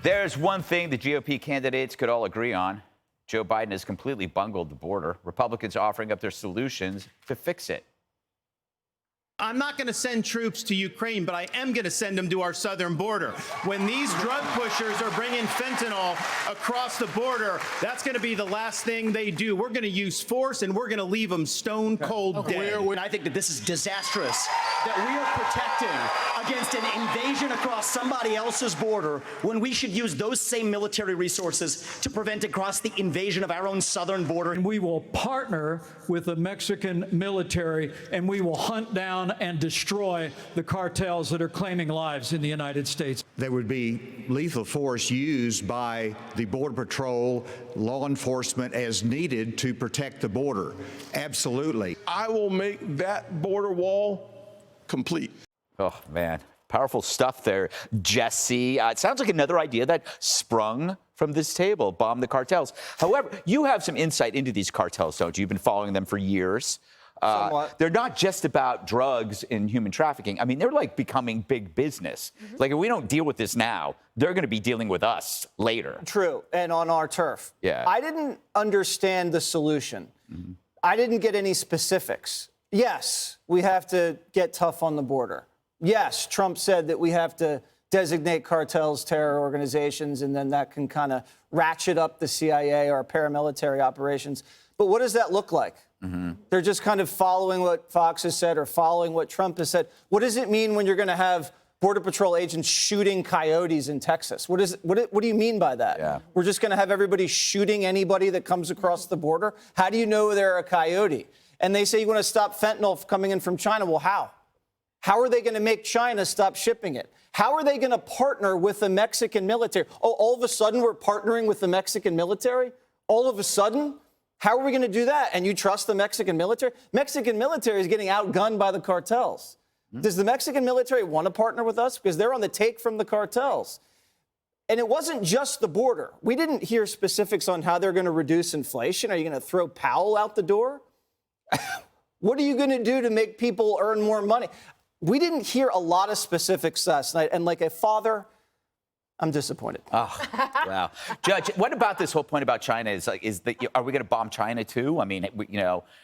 There's one thing the GOP candidates could all agree on. Joe Biden has completely bungled the border. Republicans offering up their solutions to fix it. I'm not going to send troops to Ukraine, but I am going to send them to our southern border. When these drug pushers are bringing fentanyl across the border, that's going to be the last thing they do. We're going to use force, and we're going to leave them stone cold dead. And I think that this is disastrous, that we are protecting against an invasion across somebody else's border when we should use those same military resources to prevent across the invasion of our own southern border. And we will partner with the Mexican military, and we will hunt down and destroy the cartels that are claiming lives in the United States. There would be lethal force used by the Border Patrol, law enforcement as needed to protect the border. Absolutely. I will make that border wall complete. Oh, man. Powerful stuff there, Jesse. It sounds like another idea that sprung from this table, bomb the cartels. However, you have some insight into these cartels, don't you? You've been following them for years. They're not just about drugs and human trafficking. I mean, they're like becoming big business. Like, if we don't deal with this now, they're going to be dealing with us later. True, and on our turf. Yeah. I didn't understand the solution. I didn't get any specifics. Yes, we have to get tough on the border. Yes, Trump said that we have to designate cartels terror organizations, and then that can kind of ratchet up the CIA or paramilitary operations. But what does that look like? They're just kind of following what Fox has said or following what Trump has said. What does it mean when you're going to have Border Patrol agents shooting coyotes in Texas? What do you mean by that? Yeah. We're just going to have everybody shooting anybody that comes across the border? How do you know they're a coyote? And they say you want to stop fentanyl coming in from China. Well, how? How are they going to make China stop shipping it? How are they going to partner with the Mexican military? Oh, all of a sudden we're partnering with the Mexican military? All of a sudden? How are we going to do that? And you trust the Mexican military? Mexican military is getting outgunned by the cartels. Does the Mexican military want to partner with us? Because they're on the take from the cartels. And it wasn't just the border. We didn't hear specifics on how they're going to reduce inflation. Are you going to throw Powell out the door? What are you going to do to make people earn more money? We didn't hear a lot of specifics last night. And like a father, I'm disappointed. Oh, wow. Judge, what about this whole point about China? Are we going to bomb China too? I mean,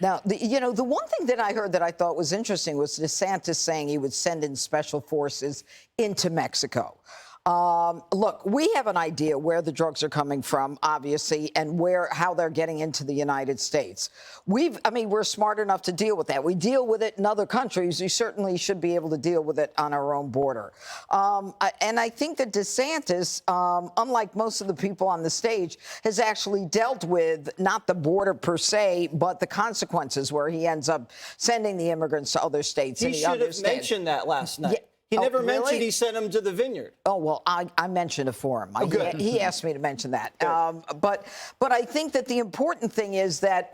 Now, the one thing that I heard that I thought was interesting was DeSantis saying he would send in special forces into Mexico. Look, we have an idea where the drugs are coming from, obviously, and how they're getting into the United States. We're smart enough to deal with that. We deal with it in other countries. We certainly should be able to deal with it on our own border. And I think that DeSantis, unlike most of the people on the stage, has actually dealt with not the border per se, but the consequences where he ends up sending the immigrants to other states. He should have mentioned that last night. Yeah. He never really? mentioned he sent him to the vineyard. Oh, well, I mentioned it for him. Good. He asked me to mention that. But I think that the important thing is that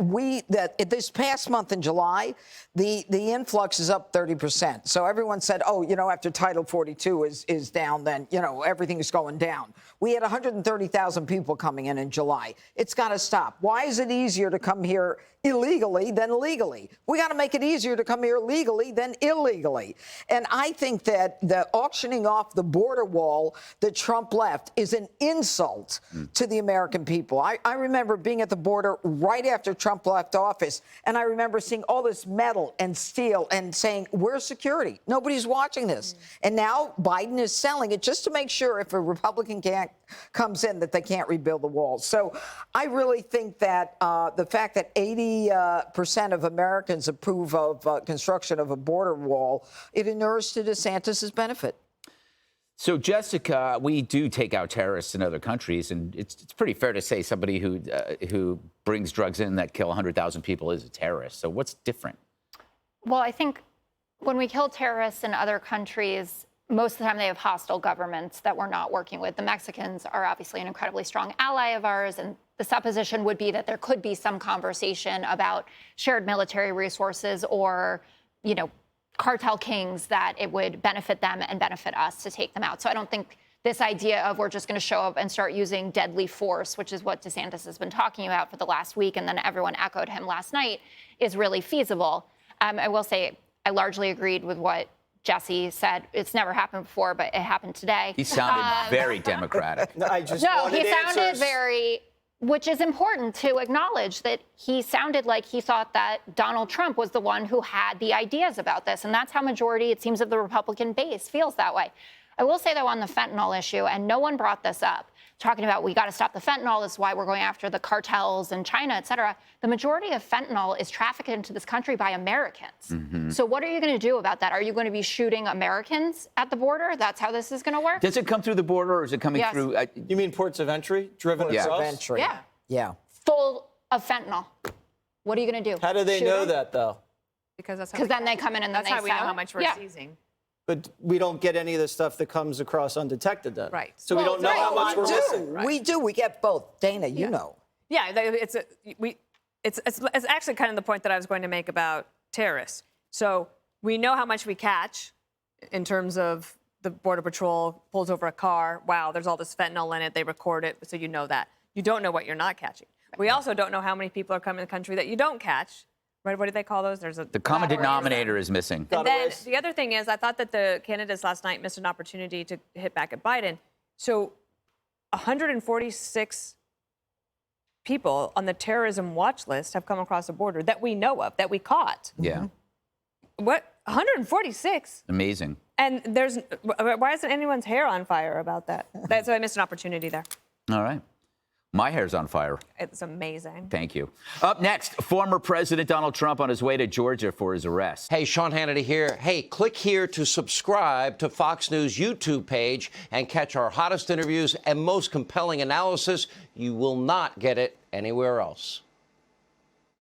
this past month in July, the influx is up 30%. So everyone said, oh, after Title 42 is down, then, everything is going down. We had 130,000 people coming in July. It's got to stop. Why is it easier to come here illegally than legally? We got to make it easier to come here legally than illegally. And I think that the auctioning off the border wall that Trump left is an insult to the American people. I remember being at the border right after Trump left office, and I remember seeing all this metal and steel and saying, where's security? Nobody's watching this. And now Biden is selling it just to make sure if a Republican comes in that they can't rebuild the walls. So I really think that the fact that 80% of Americans approve of construction of a border wall, it inures to DeSantis' benefit. So, Jessica, we do take out terrorists in other countries, and it's pretty fair to say somebody who brings drugs in that kill 100,000 people is a terrorist. So what's different? Well, I think when we kill terrorists in other countries, most of the time they have hostile governments that we're not working with. The Mexicans are obviously an incredibly strong ally of ours, and the supposition would be that there could be some conversation about shared military resources or, cartel kings that it would benefit them and benefit us to take them out. So I don't think this idea of we're just going to show up and start using deadly force, which is what DeSantis has been talking about for the last week, and then everyone echoed him last night, is really feasible. I will say I largely agreed with what Jesse said it's never happened before, but it happened today. He sounded very Democratic. I just No, wanted he sounded answers. very, which is important to acknowledge that he sounded like he thought that Donald Trump was the one who had the ideas about this. And that's how majority, it seems, of the Republican base feels that way. I will say, though, on the fentanyl issue, and no one brought this up, talking about we got to stop the fentanyl, this is why we're going after the cartels in China, et cetera. The majority of fentanyl is trafficked into this country by Americans. So what are you going to do about that? Are you going to be shooting Americans at the border? That's how this is going to work? Does it come through the border or is it coming Yes. through? You mean ports of entry driven Yeah. across? Entry. Yeah. Yeah. Full of fentanyl. What are you going to do? How do they Shoot know 'em? that, though? Because that's how Because we then they come in and then that's they how we know sell how it. much we're Yeah. seizing. But we don't get any of the stuff that comes across undetected then. Right. So we Well, don't know how much we're missing. We do. We get both. Dana, you know. Yeah, it's actually kind of the point that I was going to make about terrorists. So we know how much we catch in terms of the Border Patrol pulls over a car. Wow, there's all this fentanyl in it. They record it, so you know that. You don't know what you're not catching. We also don't know how many people are coming to the country that you don't catch. Right? What do they call those? There's a The common denominator is missing. And then the other thing is, I thought that the candidates last night missed an opportunity to hit back at Biden. So 146 people on the terrorism watch list have come across the border that we know of, that we caught. Yeah. What? 146? Amazing. And why isn't anyone's hair on fire about that? So I missed an opportunity there. All right. My hair's on fire. It's amazing. Thank you. Up next, former President Donald Trump on his way to Georgia for his arrest. Hey, Sean Hannity here. Hey, click here to subscribe to Fox News YouTube page and catch our hottest interviews and most compelling analysis. You will not get it anywhere else.